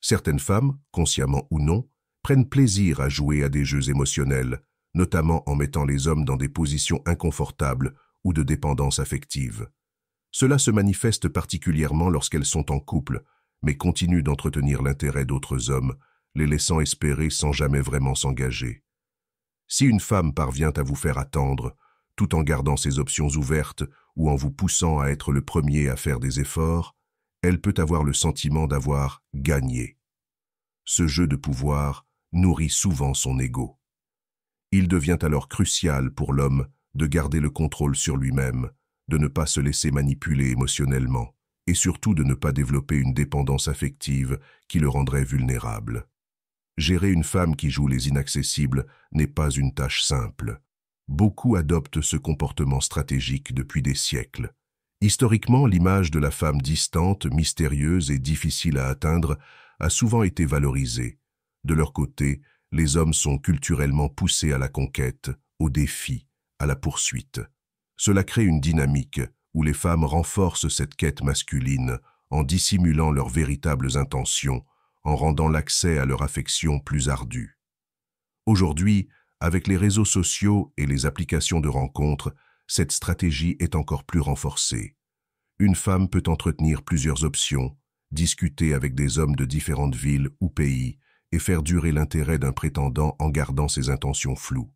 Certaines femmes, consciemment ou non, prennent plaisir à jouer à des jeux émotionnels, notamment en mettant les hommes dans des positions inconfortables ou de dépendance affective. Cela se manifeste particulièrement lorsqu'elles sont en couple, mais continuent d'entretenir l'intérêt d'autres hommes, les laissant espérer sans jamais vraiment s'engager. Si une femme parvient à vous faire attendre, tout en gardant ses options ouvertes ou en vous poussant à être le premier à faire des efforts, elle peut avoir le sentiment d'avoir gagné. Ce jeu de pouvoir nourrit souvent son ego. Il devient alors crucial pour l'homme de garder le contrôle sur lui-même, de ne pas se laisser manipuler émotionnellement, et surtout de ne pas développer une dépendance affective qui le rendrait vulnérable. Gérer une femme qui joue les inaccessibles n'est pas une tâche simple. Beaucoup adoptent ce comportement stratégique depuis des siècles. Historiquement, l'image de la femme distante, mystérieuse et difficile à atteindre a souvent été valorisée. De leur côté, les hommes sont culturellement poussés à la conquête, au défi, à la poursuite. Cela crée une dynamique où les femmes renforcent cette quête masculine en dissimulant leurs véritables intentions, en rendant l'accès à leur affection plus ardu. Aujourd'hui, avec les réseaux sociaux et les applications de rencontres, cette stratégie est encore plus renforcée. Une femme peut entretenir plusieurs options, discuter avec des hommes de différentes villes ou pays et faire durer l'intérêt d'un prétendant en gardant ses intentions floues.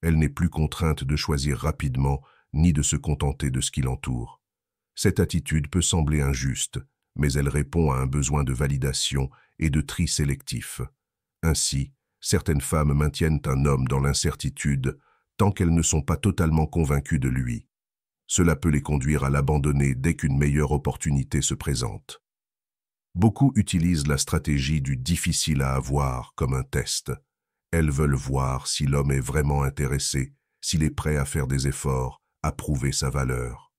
Elle n'est plus contrainte de choisir rapidement ni de se contenter de ce qui l'entoure. Cette attitude peut sembler injuste, mais elle répond à un besoin de validation et de tri sélectif. Ainsi, certaines femmes maintiennent un homme dans l'incertitude tant qu'elles ne sont pas totalement convaincues de lui. Cela peut les conduire à l'abandonner dès qu'une meilleure opportunité se présente. Beaucoup utilisent la stratégie du difficile à avoir comme un test. Elles veulent voir si l'homme est vraiment intéressé, s'il est prêt à faire des efforts, à prouver sa valeur.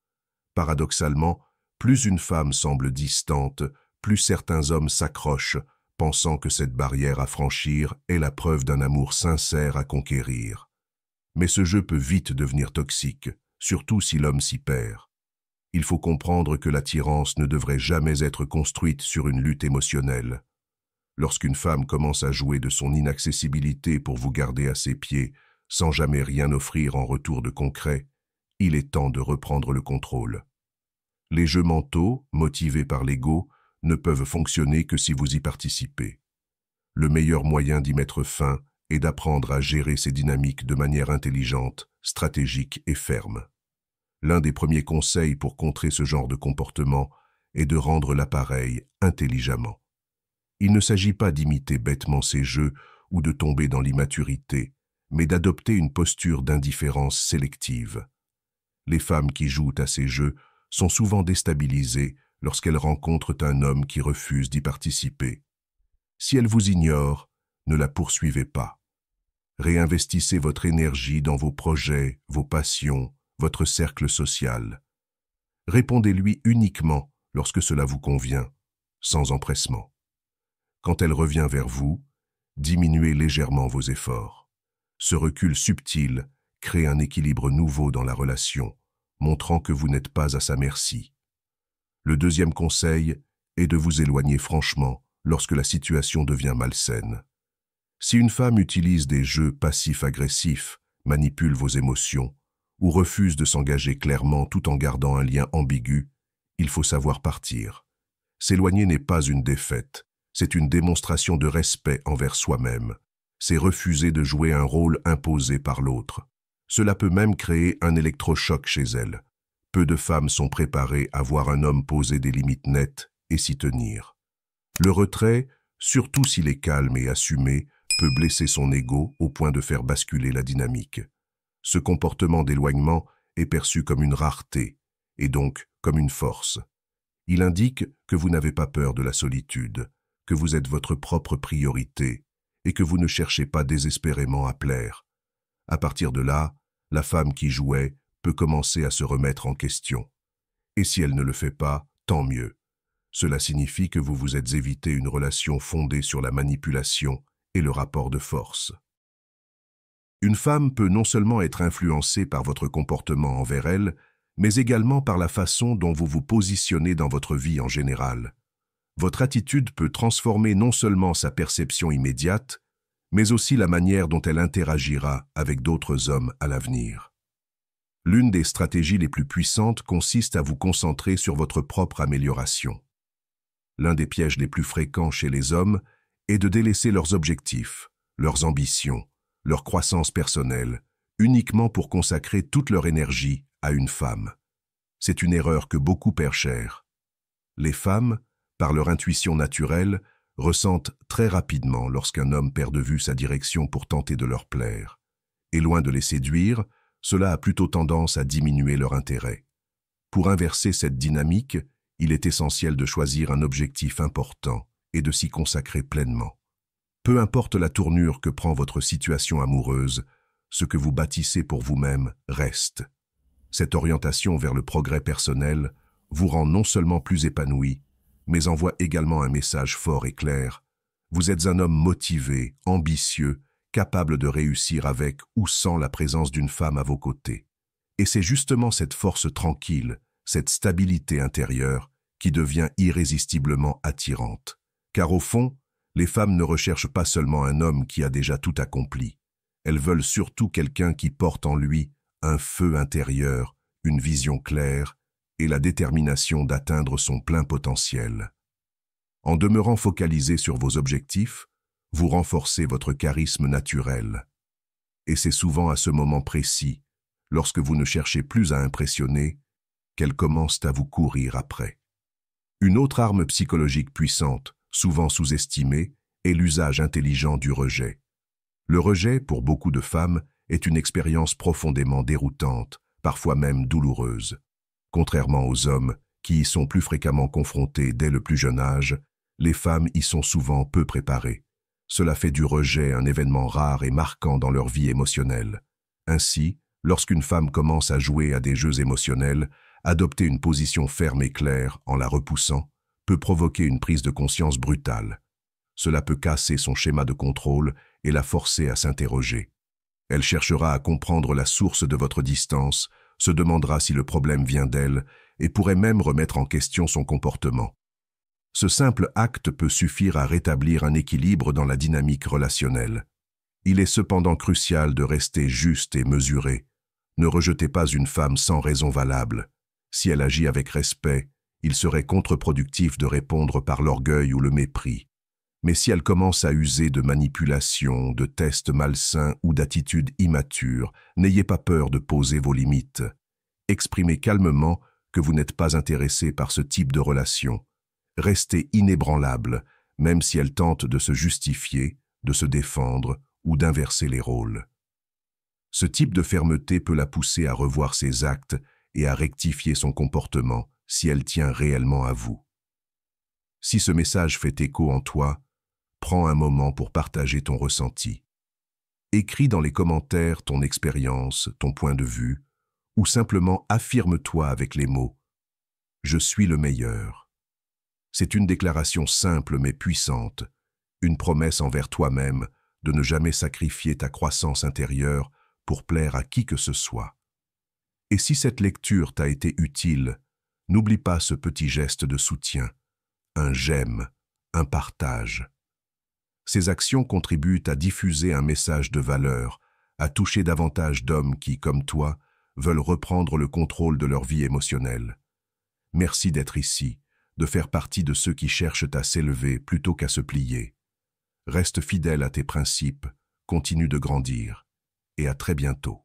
Paradoxalement, plus une femme semble distante, plus certains hommes s'accrochent, pensant que cette barrière à franchir est la preuve d'un amour sincère à conquérir. Mais ce jeu peut vite devenir toxique, surtout si l'homme s'y perd. Il faut comprendre que l'attirance ne devrait jamais être construite sur une lutte émotionnelle. Lorsqu'une femme commence à jouer de son inaccessibilité pour vous garder à ses pieds, sans jamais rien offrir en retour de concret, il est temps de reprendre le contrôle. Les jeux mentaux, motivés par l'ego, ne peuvent fonctionner que si vous y participez. Le meilleur moyen d'y mettre fin est d'apprendre à gérer ces dynamiques de manière intelligente, stratégique et ferme. L'un des premiers conseils pour contrer ce genre de comportement est de rendre l'appareil intelligemment. Il ne s'agit pas d'imiter bêtement ces jeux ou de tomber dans l'immaturité, mais d'adopter une posture d'indifférence sélective. Les femmes qui jouent à ces jeux sont souvent déstabilisées lorsqu'elles rencontrent un homme qui refuse d'y participer. Si elle vous ignore, ne la poursuivez pas. Réinvestissez votre énergie dans vos projets, vos passions, votre cercle social. Répondez-lui uniquement lorsque cela vous convient, sans empressement. Quand elle revient vers vous, diminuez légèrement vos efforts. Ce recul subtil crée un équilibre nouveau dans la relation, montrant que vous n'êtes pas à sa merci. Le deuxième conseil est de vous éloigner franchement lorsque la situation devient malsaine. Si une femme utilise des jeux passifs-agressifs, manipule vos émotions, ou refuse de s'engager clairement tout en gardant un lien ambigu, il faut savoir partir. S'éloigner n'est pas une défaite, c'est une démonstration de respect envers soi-même. C'est refuser de jouer un rôle imposé par l'autre. Cela peut même créer un électrochoc chez elle. Peu de femmes sont préparées à voir un homme poser des limites nettes et s'y tenir. Le retrait, surtout s'il est calme et assumé, peut blesser son ego au point de faire basculer la dynamique. Ce comportement d'éloignement est perçu comme une rareté, et donc comme une force. Il indique que vous n'avez pas peur de la solitude, que vous êtes votre propre priorité, et que vous ne cherchez pas désespérément à plaire. À partir de là, la femme qui jouait peut commencer à se remettre en question. Et si elle ne le fait pas, tant mieux. Cela signifie que vous vous êtes évité une relation fondée sur la manipulation et le rapport de force. Une femme peut non seulement être influencée par votre comportement envers elle, mais également par la façon dont vous vous positionnez dans votre vie en général. Votre attitude peut transformer non seulement sa perception immédiate, mais aussi la manière dont elle interagira avec d'autres hommes à l'avenir. L'une des stratégies les plus puissantes consiste à vous concentrer sur votre propre amélioration. L'un des pièges les plus fréquents chez les hommes est de délaisser leurs objectifs, leurs ambitions, leur croissance personnelle, uniquement pour consacrer toute leur énergie à une femme. C'est une erreur que beaucoup perdent cher. Les femmes, par leur intuition naturelle, ressentent très rapidement lorsqu'un homme perd de vue sa direction pour tenter de leur plaire. Et loin de les séduire, cela a plutôt tendance à diminuer leur intérêt. Pour inverser cette dynamique, il est essentiel de choisir un objectif important et de s'y consacrer pleinement. Peu importe la tournure que prend votre situation amoureuse, ce que vous bâtissez pour vous-même reste. Cette orientation vers le progrès personnel vous rend non seulement plus épanoui, mais envoie également un message fort et clair. Vous êtes un homme motivé, ambitieux, capable de réussir avec ou sans la présence d'une femme à vos côtés. Et c'est justement cette force tranquille, cette stabilité intérieure, qui devient irrésistiblement attirante. Car au fond, les femmes ne recherchent pas seulement un homme qui a déjà tout accompli. Elles veulent surtout quelqu'un qui porte en lui un feu intérieur, une vision claire et la détermination d'atteindre son plein potentiel. En demeurant focalisé sur vos objectifs, vous renforcez votre charisme naturel. Et c'est souvent à ce moment précis, lorsque vous ne cherchez plus à impressionner, qu'elles commencent à vous courir après. Une autre arme psychologique puissante, souvent sous-estimée, est l'usage intelligent du rejet. Le rejet, pour beaucoup de femmes, est une expérience profondément déroutante, parfois même douloureuse. Contrairement aux hommes, qui y sont plus fréquemment confrontés dès le plus jeune âge, les femmes y sont souvent peu préparées. Cela fait du rejet un événement rare et marquant dans leur vie émotionnelle. Ainsi, lorsqu'une femme commence à jouer à des jeux émotionnels, adopter une position ferme et claire en la repoussant peut provoquer une prise de conscience brutale. Cela peut casser son schéma de contrôle et la forcer à s'interroger. Elle cherchera à comprendre la source de votre distance, se demandera si le problème vient d'elle et pourrait même remettre en question son comportement. Ce simple acte peut suffire à rétablir un équilibre dans la dynamique relationnelle. Il est cependant crucial de rester juste et mesuré. Ne rejetez pas une femme sans raison valable. Si elle agit avec respect, il serait contre-productif de répondre par l'orgueil ou le mépris. Mais si elle commence à user de manipulation, de tests malsains ou d'attitudes immatures, n'ayez pas peur de poser vos limites. Exprimez calmement que vous n'êtes pas intéressé par ce type de relation. Restez inébranlable, même si elle tente de se justifier, de se défendre ou d'inverser les rôles. Ce type de fermeté peut la pousser à revoir ses actes et à rectifier son comportement si elle tient réellement à vous. Si ce message fait écho en toi, prends un moment pour partager ton ressenti. Écris dans les commentaires ton expérience, ton point de vue, ou simplement affirme-toi avec les mots « Je suis le meilleur ». C'est une déclaration simple mais puissante, une promesse envers toi-même de ne jamais sacrifier ta croissance intérieure pour plaire à qui que ce soit. Et si cette lecture t'a été utile, n'oublie pas ce petit geste de soutien, un j'aime, un partage. Ces actions contribuent à diffuser un message de valeur, à toucher davantage d'hommes qui, comme toi, veulent reprendre le contrôle de leur vie émotionnelle. Merci d'être ici, de faire partie de ceux qui cherchent à s'élever plutôt qu'à se plier. Reste fidèle à tes principes, continue de grandir, et à très bientôt.